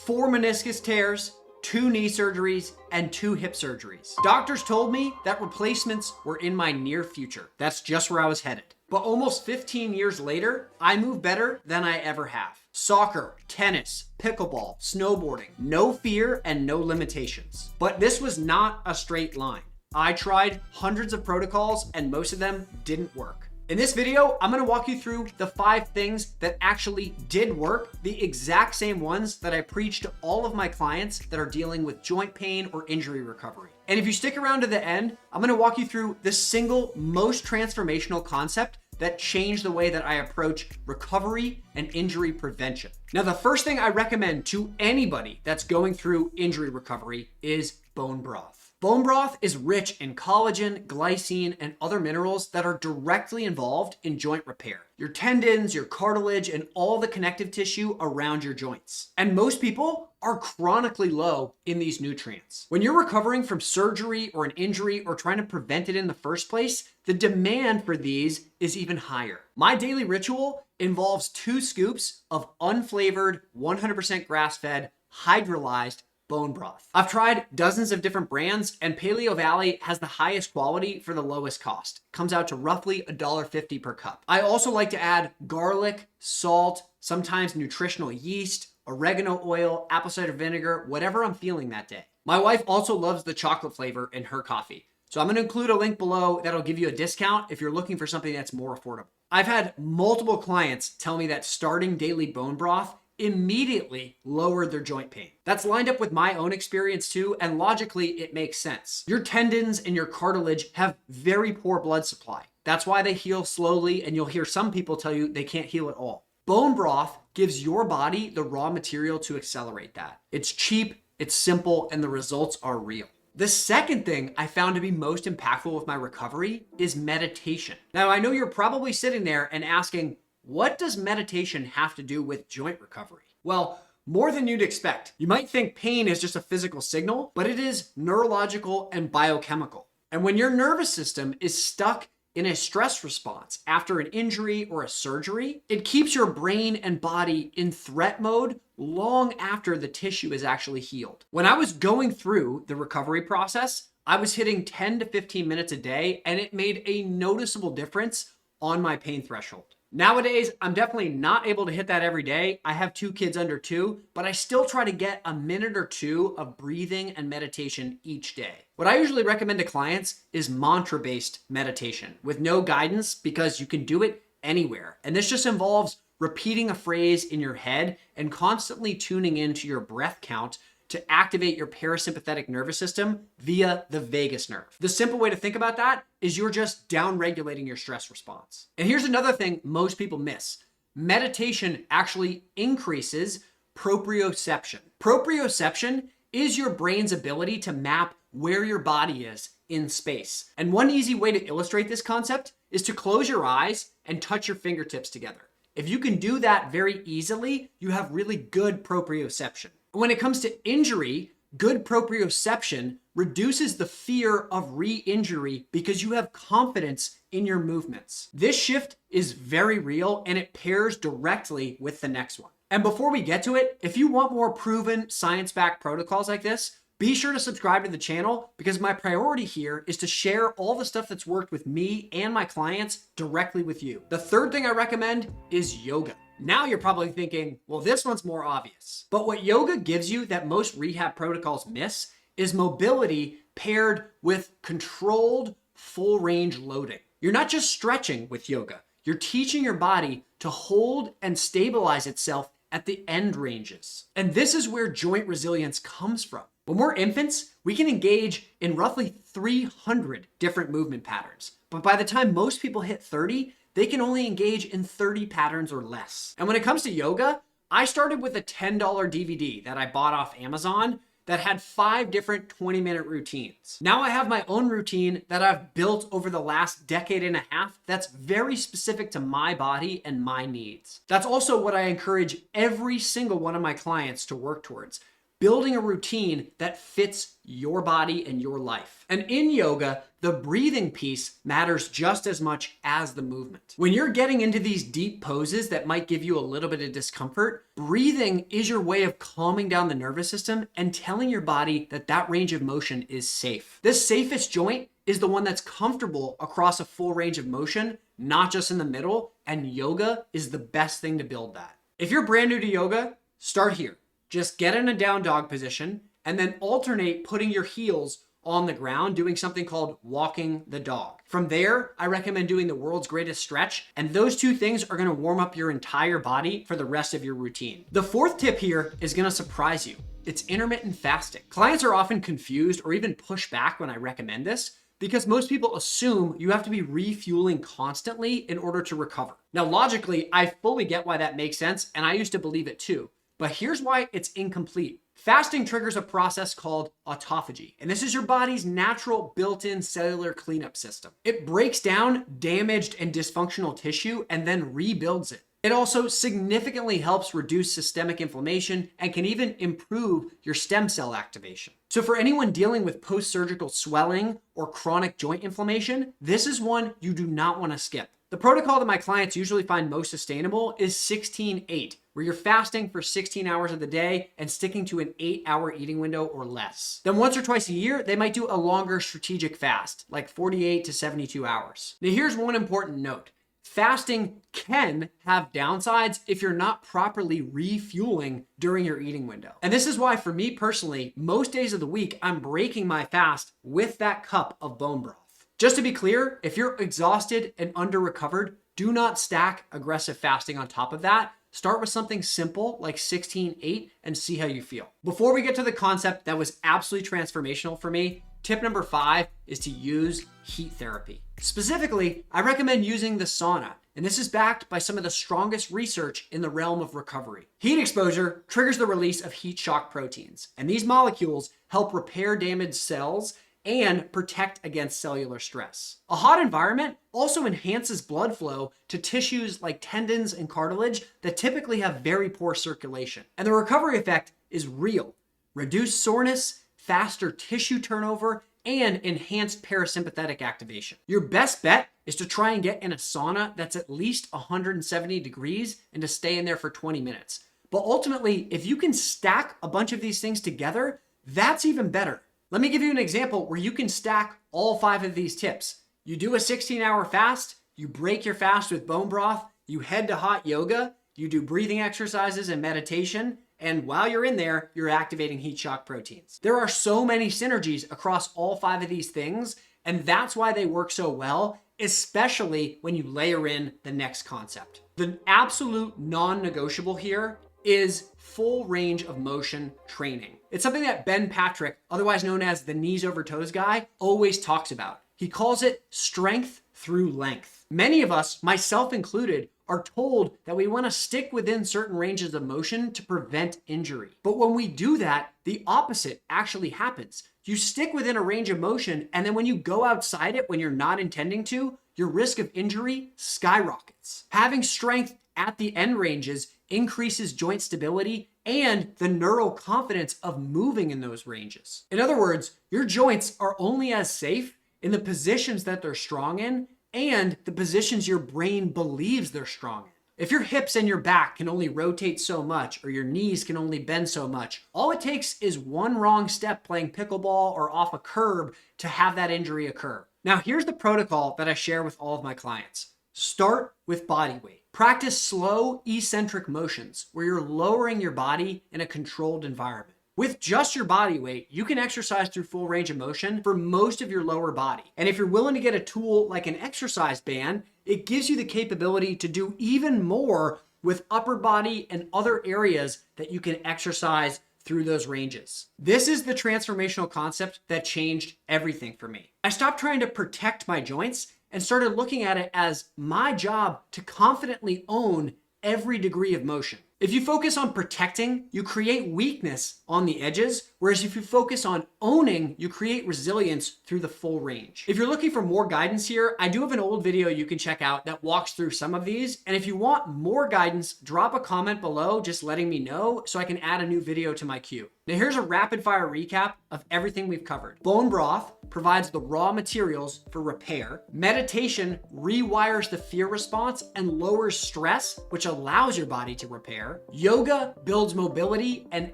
4 meniscus tears, 2 knee surgeries, and 2 hip surgeries. Doctors told me that replacements were in my near future. That's just where I was headed. But almost 15 years later, I move better than I ever have. Soccer, tennis, pickleball, snowboarding, no fear and no limitations. But this was not a straight line. I tried hundreds of protocols and most of them didn't work. In this video, I'm gonna walk you through the 5 things that actually did work, the exact same ones that I preach to all of my clients that are dealing with joint pain or injury recovery. And if you stick around to the end, I'm gonna walk you through the single most transformational concept that changed the way that I approach recovery and injury prevention. Now, the first thing I recommend to anybody that's going through injury recovery is bone broth. Bone broth is rich in collagen, glycine, and other minerals that are directly involved in joint repair. Your tendons, your cartilage, and all the connective tissue around your joints. And most people are chronically low in these nutrients. When you're recovering from surgery or an injury or trying to prevent it in the first place, the demand for these is even higher. My daily ritual involves 2 scoops of unflavored, 100% grass-fed, hydrolyzed bone broth. I've tried dozens of different brands and Paleo Valley has the highest quality for the lowest cost. Comes out to roughly $1.50 per cup. I also like to add garlic, salt, sometimes nutritional yeast, oregano oil, apple cider vinegar, whatever I'm feeling that day. My wife also loves the chocolate flavor in her coffee. So I'm gonna include a link below that'll give you a discount if you're looking for something that's more affordable. I've had multiple clients tell me that starting daily bone broth immediately lowered their joint pain. That's lined up with my own experience too, and logically it makes sense. Your tendons and your cartilage have very poor blood supply. That's why they heal slowly, and you'll hear some people tell you they can't heal at all. Bone broth gives your body the raw material to accelerate that. It's cheap, it's simple, and the results are real. The second thing I found to be most impactful with my recovery is meditation. Now, I know you're probably sitting there and asking, what does meditation have to do with joint recovery? Well, more than you'd expect. You might think pain is just a physical signal, but it is neurological and biochemical. And when your nervous system is stuck in a stress response after an injury or a surgery, it keeps your brain and body in threat mode long after the tissue is actually healed. When I was going through the recovery process, I was hitting 10 to 15 minutes a day, and it made a noticeable difference on my pain threshold. Nowadays, I'm definitely not able to hit that every day. I have 2 kids under 2, but I still try to get a minute or 2 of breathing and meditation each day. What I usually recommend to clients is mantra-based meditation with no guidance, because you can do it anywhere. And this just involves repeating a phrase in your head and constantly tuning into your breath count to activate your parasympathetic nervous system via the vagus nerve. The simple way to think about that is you're just down-regulating your stress response. And here's another thing most people miss. Meditation actually increases proprioception. Proprioception is your brain's ability to map where your body is in space. And one easy way to illustrate this concept is to close your eyes and touch your fingertips together. If you can do that very easily, you have really good proprioception. When it comes to injury, good proprioception reduces the fear of re-injury because you have confidence in your movements. This shift is very real, and it pairs directly with the next one. And before we get to it, if you want more proven science-backed protocols like this, be sure to subscribe to the channel, because my priority here is to share all the stuff that's worked with me and my clients directly with you. The third thing I recommend is yoga. Now you're probably thinking, well, this one's more obvious. But what yoga gives you that most rehab protocols miss is mobility paired with controlled full range loading. You're not just stretching with yoga. You're teaching your body to hold and stabilize itself at the end ranges. And this is where joint resilience comes from. When we're infants, we can engage in roughly 300 different movement patterns. But by the time most people hit 30, they can only engage in 30 patterns or less. And when it comes to yoga, I started with a $10 DVD that I bought off Amazon that had 5 different 20-minute routines. Now I have my own routine that I've built over the last decade and a half that's very specific to my body and my needs. That's also what I encourage every single one of my clients to work towards. building a routine that fits your body and your life. And in yoga, the breathing piece matters just as much as the movement. When you're getting into these deep poses that might give you a little bit of discomfort, breathing is your way of calming down the nervous system and telling your body that that range of motion is safe. The safest joint is the one that's comfortable across a full range of motion, not just in the middle, and yoga is the best thing to build that. If you're brand new to yoga, start here. Just get in a down dog position and then alternate putting your heels on the ground, doing something called walking the dog. From there, I recommend doing the world's greatest stretch, and those two things are gonna warm up your entire body for the rest of your routine. The fourth tip here is gonna surprise you. It's intermittent fasting. Clients are often confused or even push back when I recommend this, because most people assume you have to be refueling constantly in order to recover. Now, logically, I fully get why that makes sense, and I used to believe it too. But here's why it's incomplete. Fasting triggers a process called autophagy, and this is your body's natural built-in cellular cleanup system. It breaks down damaged and dysfunctional tissue and then rebuilds it. It also significantly helps reduce systemic inflammation and can even improve your stem cell activation. So for anyone dealing with post-surgical swelling or chronic joint inflammation, this is one you do not want to skip. The protocol that my clients usually find most sustainable is 16-8, where you're fasting for 16 hours of the day and sticking to an 8-hour eating window or less. Then once or twice a year, they might do a longer strategic fast, like 48 to 72 hours. Now here's one important note. Fasting can have downsides if you're not properly refueling during your eating window. And this is why for me personally, most days of the week, I'm breaking my fast with that cup of bone broth. Just to be clear, if you're exhausted and under-recovered, do not stack aggressive fasting on top of that. Start with something simple like 16-8 and see how you feel. Before we get to the concept that was absolutely transformational for me, tip number 5 is to use heat therapy. Specifically, I recommend using the sauna, and this is backed by some of the strongest research in the realm of recovery. Heat exposure triggers the release of heat shock proteins, and these molecules help repair damaged cells and protect against cellular stress. A hot environment also enhances blood flow to tissues like tendons and cartilage that typically have very poor circulation. And the recovery effect is real. Reduced soreness, faster tissue turnover, and enhanced parasympathetic activation. Your best bet is to try and get in a sauna that's at least 170 degrees and to stay in there for 20 minutes. But ultimately, if you can stack a bunch of these things together, that's even better. Let me give you an example where you can stack all 5 of these tips. You do a 16-hour fast, you break your fast with bone broth, you head to hot yoga, you do breathing exercises and meditation, and while you're in there, you're activating heat shock proteins. There are so many synergies across all 5 of these things, and that's why they work so well, especially when you layer in the next concept. The absolute non-negotiable here is full range of motion training. It's something that Ben Patrick, otherwise known as the knees over toes guy, always talks about. He calls it strength through length. Many of us, myself included, are told that we want to stick within certain ranges of motion to prevent injury. But when we do that, the opposite actually happens. You stick within a range of motion, and then when you go outside it when you're not intending to, your risk of injury skyrockets. Having strength at the end ranges increases joint stability and the neural confidence of moving in those ranges. In other words, your joints are only as safe in the positions that they're strong in and the positions your brain believes they're strong in. If your hips and your back can only rotate so much or your knees can only bend so much, all it takes is one wrong step playing pickleball or off a curb to have that injury occur. Now, here's the protocol that I share with all of my clients. Start with body weight. Practice slow, eccentric motions where you're lowering your body in a controlled environment. With just your body weight, you can exercise through full range of motion for most of your lower body. And if you're willing to get a tool like an exercise band, it gives you the capability to do even more with upper body and other areas that you can exercise through those ranges. This is the transformational concept that changed everything for me. I stopped trying to protect my joints and started looking at it as my job to confidently own every degree of motion. If you focus on protecting, you create weakness on the edges, whereas if you focus on owning, you create resilience through the full range. If you're looking for more guidance here, I do have an old video you can check out that walks through some of these. And if you want more guidance, drop a comment below just letting me know so I can add a new video to my queue. Now here's a rapid fire recap of everything we've covered. Bone broth provides the raw materials for repair. Meditation rewires the fear response and lowers stress, which allows your body to repair. Yoga builds mobility and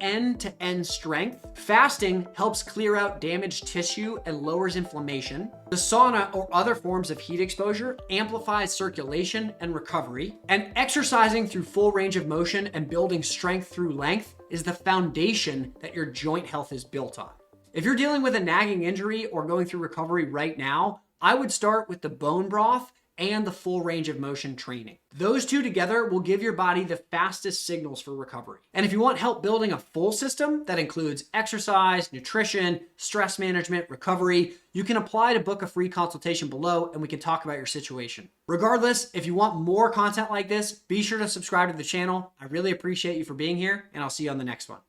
end-to-end strength. Fasting helps clear out damaged tissue and lowers inflammation. The sauna or other forms of heat exposure amplifies circulation and recovery. And exercising through full range of motion and building strength through length is the foundation that your joint health is built on. If you're dealing with a nagging injury or going through recovery right now, I would start with the bone broth and the full range of motion training. Those two together will give your body the fastest signals for recovery. And if you want help building a full system that includes exercise, nutrition, stress management, recovery, you can apply to book a free consultation below and we can talk about your situation. Regardless, if you want more content like this, be sure to subscribe to the channel. I really appreciate you for being here and I'll see you on the next one.